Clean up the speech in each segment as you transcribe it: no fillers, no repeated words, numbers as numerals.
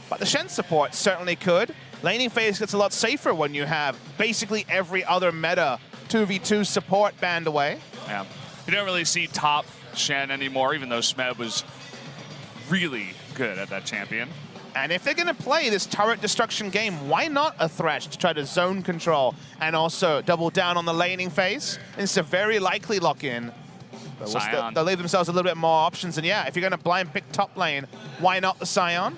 but the Shen support certainly could. Laning phase gets a lot safer when you have basically every other meta 2v2 support banned away. Yeah, you don't really see top Shen anymore, even though Smeb was really good at that champion. And if they're going to play this turret destruction game, why not a Thresh to try to zone control and also double down on the laning phase? It's a very likely lock-in. They'll leave themselves a little bit more options. And yeah, if you're going to blind pick top lane, why not the Scion?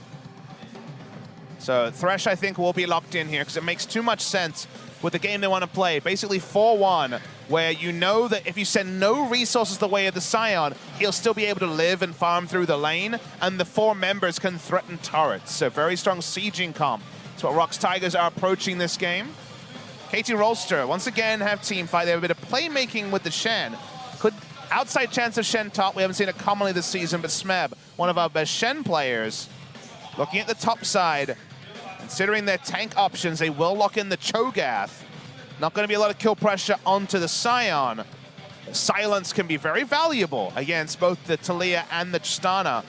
So Thresh, I think, will be locked in here because it makes too much sense with the game they want to play. Basically 4-1, where you know that if you send no resources the way of the Scion, he'll still be able to live and farm through the lane, and the 4 members can threaten turrets. So very strong sieging comp. That's what Rox Tigers are approaching this game. KT Rolster, once again, have team fight. They have a bit of playmaking with the Shen. Outside chance of Shen top. We haven't seen it commonly this season, but Smeb, one of our best Shen players, looking at the top side. Considering their tank options, they will lock in the Cho'Gath. Not going to be a lot of kill pressure onto the Scion. Silence can be very valuable against both the Taliyah and the Tristana.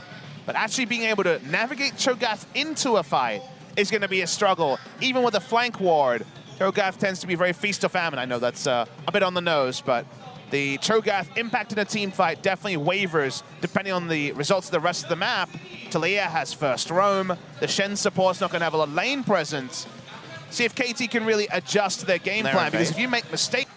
But actually being able to navigate Cho'Gath into a fight is going to be a struggle. Even with a flank ward, Cho'Gath tends to be very feast or famine. I know that's a bit on the nose, but the Cho'Gath impact in a team fight definitely wavers depending on the results of the rest of the map. Taliyah has first roam. The Shen support's not going to have a lot of lane presence. See if KT can really adjust their game plan, because if you make mistakes...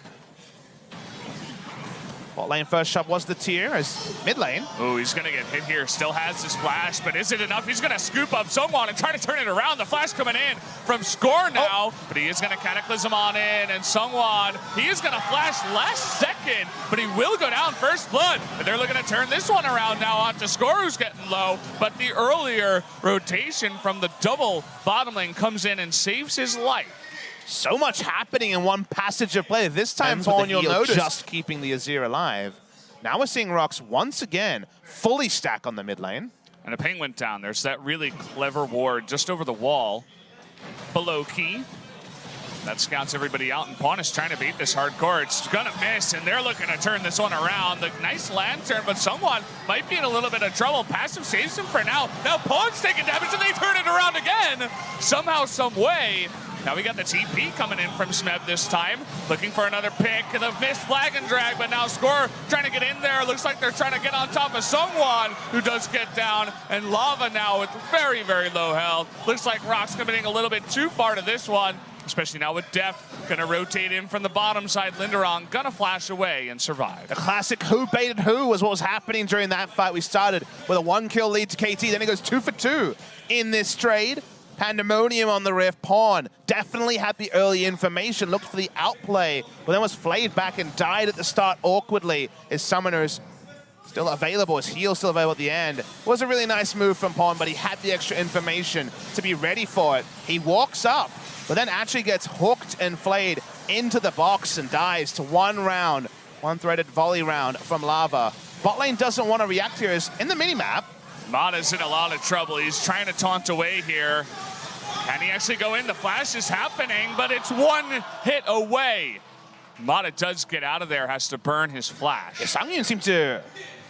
Bot lane first shot was the tier as mid lane. Oh, he's going to get hit here. Still has his flash, but is it enough? He's going to scoop up Seongwon and try to turn it around. The flash coming in from Score now, but he is going to Cataclysm on in, and Seongwon, he is going to flash last second, but he will go down first blood. And they're looking to turn this one around now onto Score, who's getting low, but the earlier rotation from the double bottom lane comes in and saves his life. So much happening in one passage of play. This time, Pawn, you'll notice, just keeping the Azir alive. Now we're seeing Rox once again fully stack on the mid lane. And a ping went down. There's that really clever ward just over the wall below Key. That scouts everybody out, and Pawn is trying to beat this hardcore. It's gonna miss, and they're looking to turn this one around. The nice lantern, but someone might be in a little bit of trouble. Passive saves him for now. Now Pawn's taking damage, and they turn it around again. Somehow, some way. Now we got the TP coming in from Smeb this time, looking for another pick. The missed flag and drag, but now Score trying to get in there. Looks like they're trying to get on top of Seongwon, who does get down, and Lava now with very, very low health. Looks like Rox coming a little bit too far to this one, especially now with Deft. Gonna rotate in from the bottom side. Linderon gonna flash away and survive. The classic who baited who was what was happening during that fight. We started with a 1-kill lead to KT, then it goes 2 for 2 in this trade. Pandemonium on the Rift. Pawn definitely had the early information, looked for the outplay, but then was flayed back and died at the start awkwardly. His summoners still available, his heal still available at the end. It was a really nice move from Pawn, but he had the extra information to be ready for it. He walks up, but then actually gets hooked and flayed into the box and dies to one round, one-threaded volley round from Lava. Bot lane doesn't want to react here. Is in the minimap. Mata's in a lot of trouble. He's trying to taunt away here. Can he actually go in? The flash is happening, but it's one hit away. Mata does get out of there, has to burn his flash. Yeah, Sangyun seemed to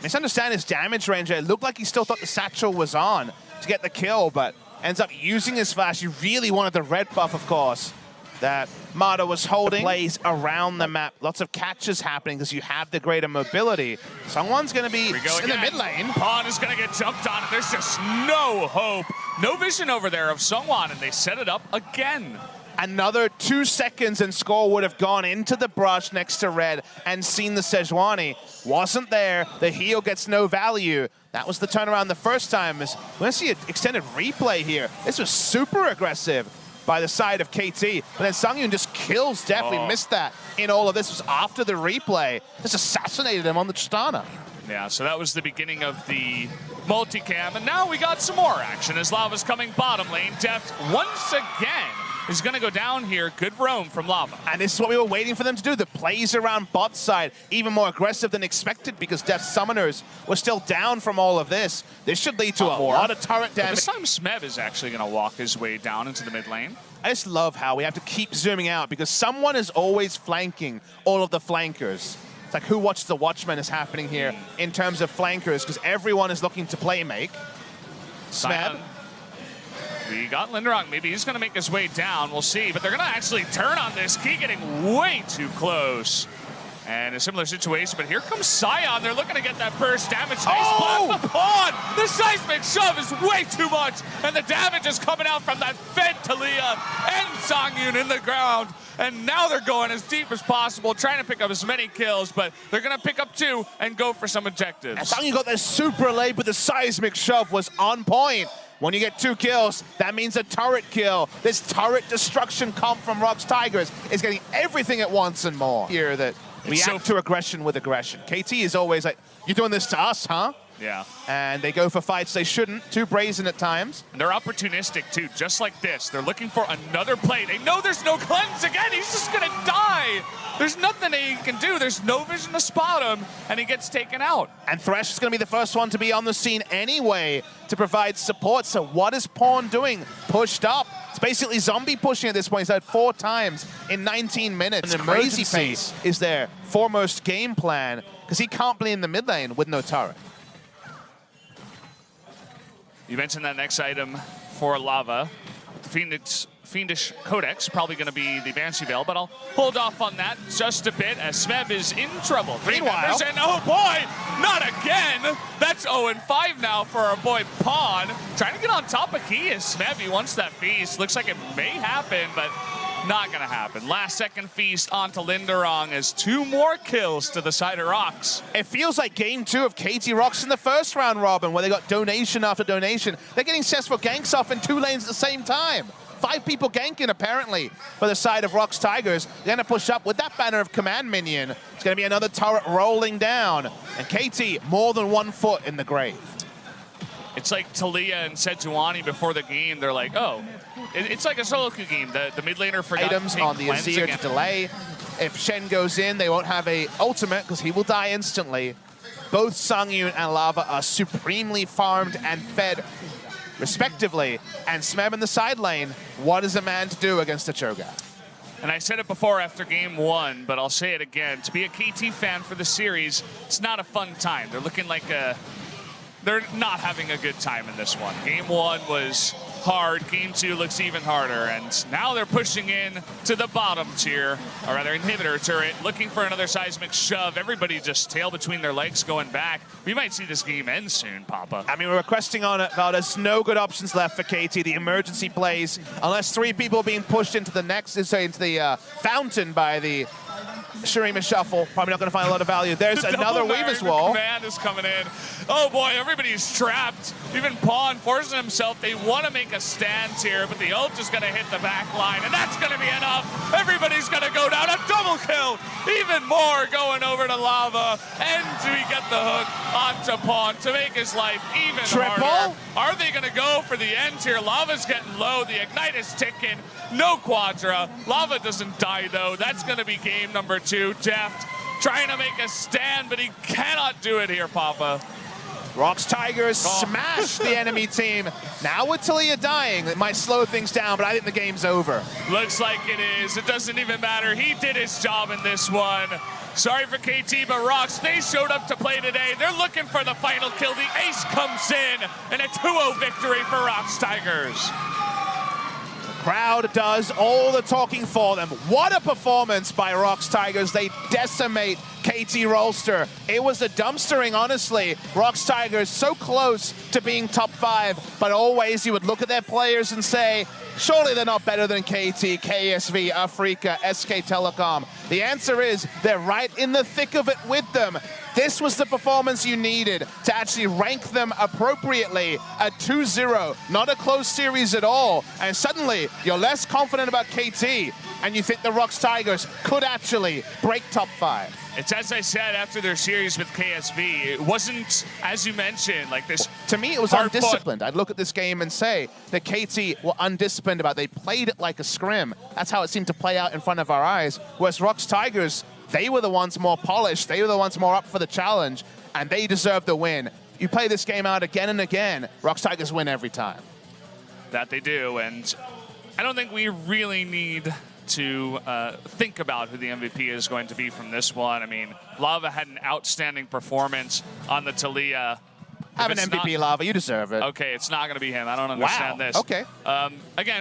misunderstand his damage range. It looked like he still thought the satchel was on to get the kill, but ends up using his flash. He really wanted the red buff, of course, that Mata was holding. Plays around the map. Lots of catches happening because you have the greater mobility. Someone's going to be in the mid lane. Pawn is going to get jumped on, and there's just no hope. No vision over there of Seongwon, and they set it up again. Another 2 seconds and Score would have gone into the brush next to Red and seen the Sejuani. Wasn't there. The heal gets no value. That was the turnaround the first time. We're going to see an extended replay here. This was super aggressive by the side of KT, but then Sangyun just kills Def. We missed that in all of this. It was after the replay. Just assassinated him on the Tristana. Yeah, so that was the beginning of the multicam, and now we got some more action as Lava's coming bottom lane. Deft once again is going to go down here. Good roam from Lava. And this is what we were waiting for them to do. The plays around bot side, even more aggressive than expected because Deft's summoners were still down from all of this. This should lead to a lot of turret damage. This time Smeb is actually going to walk his way down into the mid lane. I just love how we have to keep zooming out because someone is always flanking all of the flankers. It's like who watched the Watchmen is happening here in terms of flankers because everyone is looking to play make. Smeb. We got Linderong. Maybe he's going to make his way down. We'll see. But they're going to actually turn on this. Key getting way too close. And a similar situation, but here comes Sion. They're looking to get that burst damage. Nice the Pawn! The seismic shove is way too much, and the damage is coming out from that fed Taliyah and Songyun in the ground. And now they're going as deep as possible, trying to pick up as many kills, but they're going to pick up 2 and go for some objectives. And Songyun got their super late, but the seismic shove was on point. When you get 2 kills, that means a turret kill. This turret destruction comp from Rox Tigers is getting everything at once and more. Here that react to aggression with aggression. KT is always like, you're doing this to us, huh? Yeah. And they go for fights they shouldn't, too brazen at times. And they're opportunistic too, just like this. They're looking for another play. They know there's no cleanse again. He's just gonna die. There's nothing that he can do. There's no vision to spot him, and he gets taken out. And Thresh is gonna be the first one to be on the scene anyway to provide support. So what is Pawn doing? Pushed up. It's basically zombie pushing at this point. He's had 4 times in 19 minutes. An Crazy Face is their foremost game plan because he can't play in the mid lane with no turret. You mentioned that next item for Lava. Fiendish Codex, probably going to be the Banshee Veil, but I'll hold off on that just a bit as Smeb is in trouble. 3 members, and oh boy, not again! That's 0-5 now for our boy Pawn. Trying to get on top of Key as Smeb, he wants that feast. Looks like it may happen, but not going to happen. Last second feast onto Linderong as 2 more kills to the side of Rox. It feels like game 2 of KT Rox in the first round, Robin, where they got donation after donation. They're getting successful ganks off in 2 lanes at the same time. 5 people ganking, apparently, for the side of Rox Tigers. They're going to push up with that banner of command minion. It's going to be another turret rolling down. And KT, more than 1 foot in the grave. It's like Taliyah and Sejuani before the game. They're like, oh, it's like a solo queue game. The mid laner forgot items to take on the Azir to delay. If Shen goes in, they won't have a ultimate because he will die instantly. Both Songyun and Lava are supremely farmed and fed respectively. And Smeb in the side lane, what is a man to do against a Cho'Gath? And I said it before after game 1, but I'll say it again. To be a KT fan for the series, it's not a fun time. They're looking like they're not having a good time in this one. Game 1 was hard. Game 2 looks even harder. And now they're pushing in to the bottom tier, or rather inhibitor turret, looking for another seismic shove. Everybody just tail between their legs going back. We might see this game end soon, Papa. I mean, we're requesting on it, Val. There's no good options left for KT. The emergency plays, unless 3 people are being pushed into the next, into the fountain by the Shurima Shuffle. Probably not going to find a lot of value. There's another Weaver's Wall. Command is coming in. Oh boy, everybody's trapped. Even Pawn forcing himself. They want to make a stand here, but the ult is going to hit the back line, and that's going to be enough. Everybody's going to go down. A double kill. Even more going over to Lava. And we get the hook onto Pawn to make his life even harder. Are they going to go for the end here? Lava's getting low. The Ignite is ticking. No Quadra. Lava doesn't die, though. That's going to be game number 2. Deft trying to make a stand, but he cannot do it here, Papa. Rox Tigers smash the enemy team. Now with Taliyah dying, it might slow things down, but I think the game's over. Looks like it is. It doesn't even matter. He did his job in this one. Sorry for KT, but Rox, they showed up to play today. They're looking for the final kill. The ace comes in, and a 2-0 victory for Rox Tigers. Crowd does all the talking for them. What a performance by Rox Tigers. They decimate KT Rolster. It was a dumpstering, honestly. Rox Tigers so close to being top 5, but always you would look at their players and say, surely they're not better than KT, KSV, Afrika, SK Telecom. The answer is they're right in the thick of it with them. This was the performance you needed to actually rank them appropriately at 2-0. Not a close series at all. And suddenly, you're less confident about KT, and you think the Rox Tigers could actually break top 5. It's as I said after their series with KSV. It wasn't, as you mentioned, like this. To me, it was undisciplined. I'd look at this game and say that KT were undisciplined about it. They played it like a scrim. That's how it seemed to play out in front of our eyes. Whereas Rox Tigers, they were the ones more polished. They were the ones more up for the challenge, and they deserved the win. You play this game out again and again, Rox Tigers win every time. That they do, and I don't think we really need to think about who the MVP is going to be from this one. I mean, Lava had an outstanding performance on the Taliyah Have an MVP lava. You deserve it. Okay, it's not going to be him. I don't understand this. Okay. Again.